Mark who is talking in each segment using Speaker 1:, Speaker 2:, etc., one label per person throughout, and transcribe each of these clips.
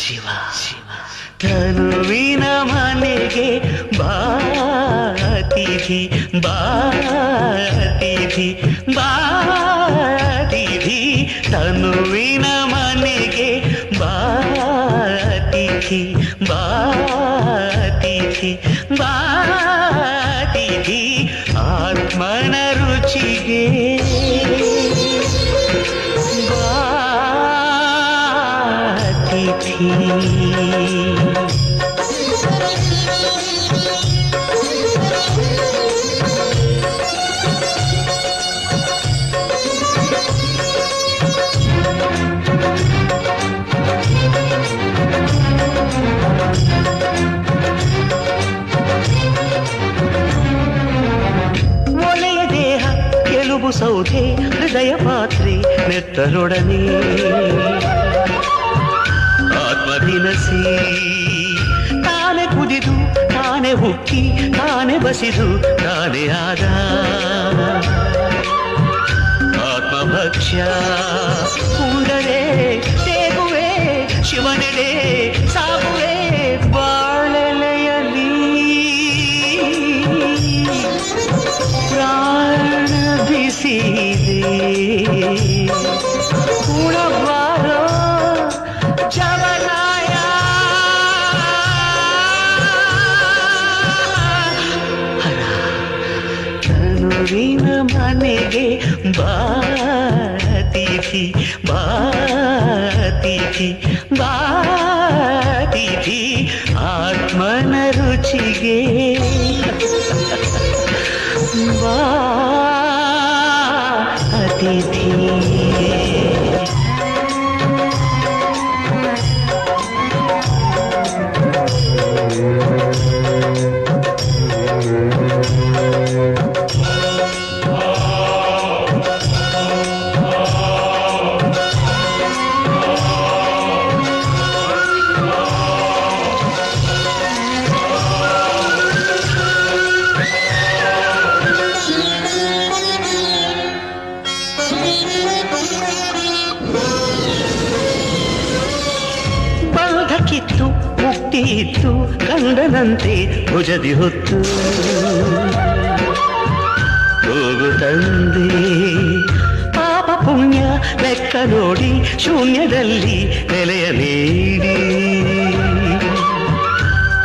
Speaker 1: ಶಿವ ಶಿವ ತನುವಿನ ಮನೆಗೆ ಬಾತಿಥಿ ಬಾತಿಥಿ ಬಾತಿಥಿ ತನುವಿನ ಮನೆಗೆ ಬಾತಿಥಿ ಬಾತಿಥಿ ಬಾತಿಥಿ ಆತ್ಮನ ರುಚಿಗೆ ಬಾತಿಥಿ. ಒಲೆಯ ದೇಹ ಕೆಲವು ಸೌಧೆ ಹೃದಯ ಪಾತ್ರೆ ನೆತ್ತರೊಡನೆ ಆತ್ಮದಿನಸಿ ತಾನೆ ಕುದಿದು ತಾನೆ ಹುಕ್ಕಿ ತಾನೆ ಬಸಿದು ತಾನೆ ಆದ ಆತ್ಮಭಕ್ಷ್ಯ ಉಂಡರೆ ತೇಗುವೆ ಶಿವನೆಡೆ ಸಾಗುವೆ ಬಾಳೆಲೆಯಲ್ಲಿ ಪ್ರಾಣ ಬಿಸಿದೆ ಉಣಬಾರೋ ಜವನಾಯ ತನುವಿನ ಮನೆಗೆ ಬಾತಿಥಿ ಬಾತಿಥಿ ಬಾತಿಥಿ ಆತ್ಮನ ರುಚಿಗೆ ಬಾತಿಥಿ. ಕಿತ್ತು ಮುಕ್ತಿ ಇತ್ತು ಕಂಡನಂತೆ ಭುಜದಿ ಹೊತ್ತು ಹೋಗು ತಂದೆ ಪಾಪ ಪುಣ್ಯ ಲೆಕ್ಕ ನೋಡಿ ಶೂನ್ಯದಲ್ಲಿ ನೆಲೆಯ ನೀಡಿ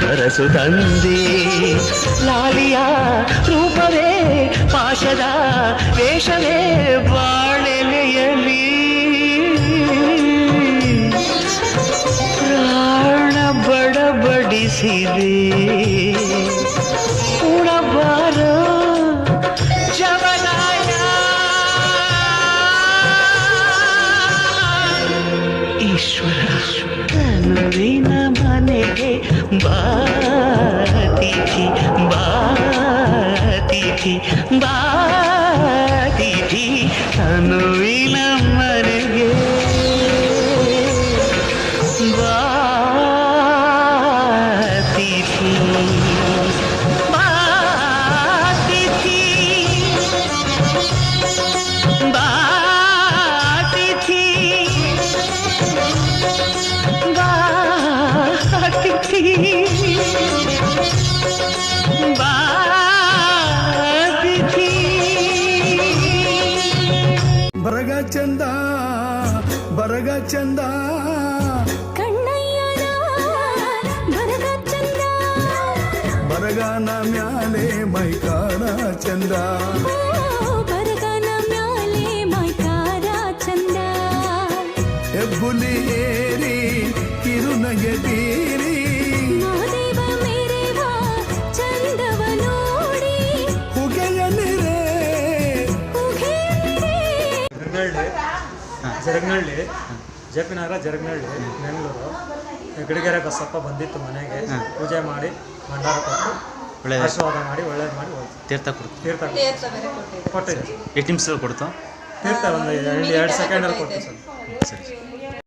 Speaker 1: ಹರಸು ತಂದೆ ಲಾಲಿಯ ರೂಪವೇ ಪಾಶದ ವೇಷವೇ ಬಾಳೆಲೆಯಲ್ಲಿ ಬಡಬಡಿಸಿದೆ ಉಣಬಾರೋ ಜವನಾಯ ಈಶ್ವರ ತನುವಿನ ಮನೆಗೆ ಬಾತಿಥಿ ಬಾತಿಥಿ ಬಾತಿಥಿ ತನುವಿನ ಮನೆಗೆ
Speaker 2: ಬರಗ ಚಂದ ಬರಗ ಚಂದ
Speaker 3: ಕಣ್ಣಯ್ಯನ ಬರಗ ಚಂದ
Speaker 2: ಬರಗಾನ ಮ್ಯಾಲೆ ಮೈಕಾರ ಚಂದ
Speaker 3: ಬರಗನ ಮ್ಯಾಲೆ ಮೈಕಾರ ಚಂದ
Speaker 2: ಹೆಬ್ಬುಲಿ ಏರಿ ಕಿರುನಗೆ ತೀರಿ
Speaker 3: ಮಹಾದೇವ ಮೇರೆವ ಚಂದವ ನೋಡಿ
Speaker 2: ಹುಗೆಯನಿರೆ
Speaker 4: ಜರಗ್ನಳ್ಳಿ ಜೆ ಪಿ ನಗರ ಜರಗ್ನಳ್ಳಿ ಬೆಂಗಳೂರು ಗಿಡಗೆರೆ ಬಸಪ್ಪ ಬಂದಿತ್ತು ಮನೆಗೆ ಪೂಜೆ ಮಾಡಿ ಭಂಡಾರ ಕೊಟ್ಟು ಆಶೀರ್ವಾದ ಮಾಡಿ ಒಳ್ಳೇದು ಮಾಡಿ
Speaker 1: ತೀರ್ಥ ಕೊಡ್ತು
Speaker 4: ತೀರ್ಥ ಕೊಟ್ಟಿದ್ದೆ.
Speaker 1: ಎಷ್ಟು ನಿಮಿಷದಲ್ಲಿ ಕೊಡ್ತು
Speaker 4: ತೀರ್ಥ ಒಂದು 2 ಸೆಕೆಂಡಲ್ಲಿ ಕೊಟ್ಟು ಸರ್.
Speaker 1: ಸರಿ.